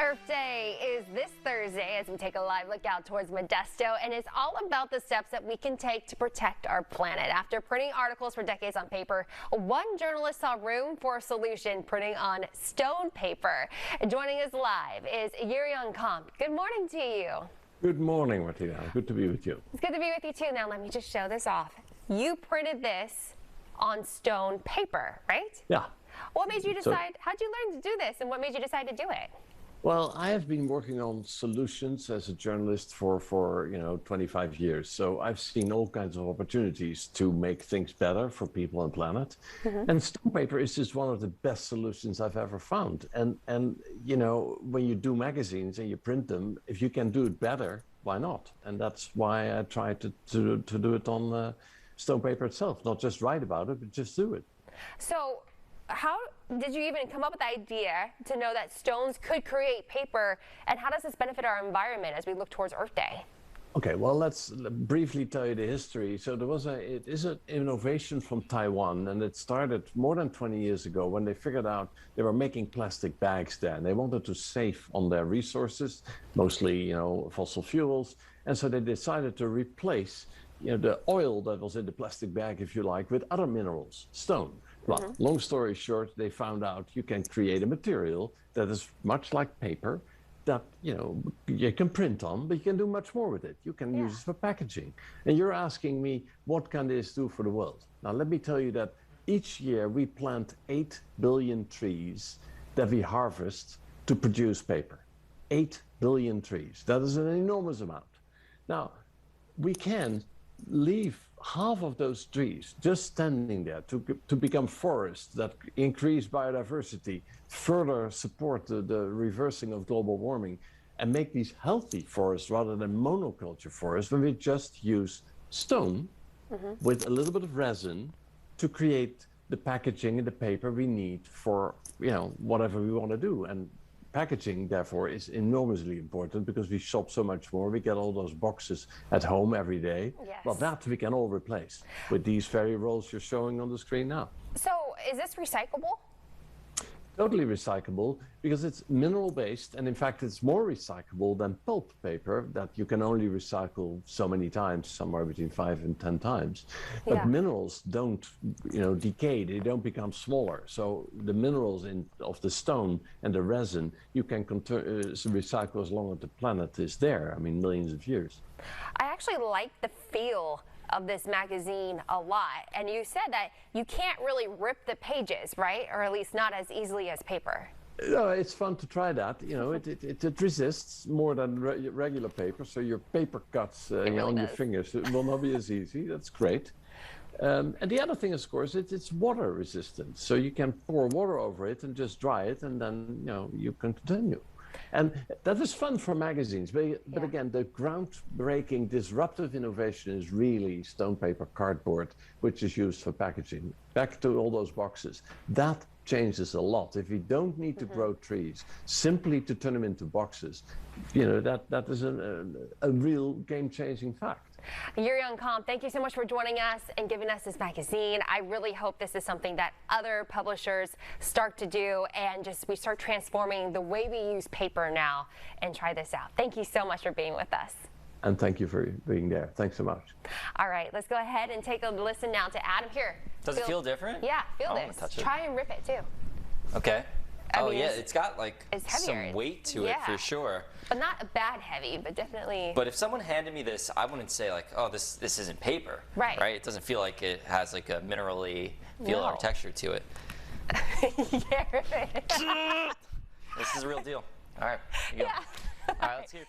Earth Day is this Thursday as we take a live look out towards Modesto, and it's all about the steps that we can take to protect our planet. After printing articles for decades on paper, one journalist saw room for a solution, printing on stone paper. Joining us live is Jurriaan Kamp. Good morning to you. Good morning, Martina. Good to be with you. It's good to be with you too. Now let me just show this off. You printed this on stone paper, right? Yeah. What made you decide, how'd you learn to do this, and what made you decide to do it? Well, I have been working on solutions as a journalist for 25 years. So I've seen all kinds of opportunities to make things better for people and planet. And stone paper is just one of the best solutions I've ever found. And you know, when you do magazines and you print them, if you can do it better, why not? And that's why I tried to do it on stone paper itself, not just write about it, but just do it. So how did you even come up with the idea to know that stones could create paper, and how does this benefit our environment as we look towards Earth Day? Okay, well, let's briefly tell you the history. So it is an innovation from Taiwan, and it started more than 20 years ago when they figured out they were making plastic bags there, and they wanted to save on their resources, mostly, fossil fuels. And so they decided to replace, the oil that was in the plastic bag, if you like, with other minerals, stone. Well, long story short, they found out you can create a material that is much like paper that, you can print on, but you can do much more with it. You can use it for packaging. And you're asking me, what can this do for the world? Now, let me tell you that each year we plant 8 billion trees that we harvest to produce paper. 8 billion trees. That is an enormous amount. Now, we can leave half of those trees just standing there to become forests that increase biodiversity, further support the reversing of global warming, and make these healthy forests rather than monoculture forests, when we just use stone with a little bit of resin to create the packaging and the paper we need for whatever we want to do. And packaging, therefore, is enormously important because we shop so much more. We get all those boxes at home every day. Yes. Well, that we can all replace with these very rolls you're showing on the screen now. So is this recyclable? Totally recyclable, because it's mineral-based, and in fact it's more recyclable than pulp paper that you can only recycle so many times, somewhere between 5 and 10 times. But minerals don't decay, they don't become smaller. So the minerals of the stone and the resin, you can recycle as long as the planet is there. I mean, millions of years. I actually like the feel of this magazine a lot, and you said that you can't really rip the pages, right? Or at least not as easily as paper. No, it's fun to try that. It resists more than regular paper, so your paper cuts really on your fingers, it will not be as easy. That's great. And the other thing, of course, it's water resistant, so you can pour water over it and just dry it, and then you can continue. And that is fun for magazines, but again, the groundbreaking, disruptive innovation is really stone paper cardboard, which is used for packaging. Back to all those boxes. That changes a lot. If we don't need to grow trees, simply to turn them into boxes, that is a real game-changing fact. Jurriaan Kamp, thank you so much for joining us and giving us this magazine. I really hope this is something that other publishers start to do, and we start transforming the way we use paper now, and try this out. Thank you so much for being with us. And thank you for being there. Thanks so much. All right, let's go ahead and take a listen now to Adam here. Does it feel different? Yeah, feel this. this. Try and rip it too. Okay. I mean, yeah, it's got like some weight to it for sure. But not a bad heavy, but definitely. But if someone handed me this, I wouldn't say like, oh, this isn't paper. Right. Right? It doesn't feel like it has like a minerally feel or texture to it. Yeah, right. This is a real deal. All right. Here you go. All right, let's get your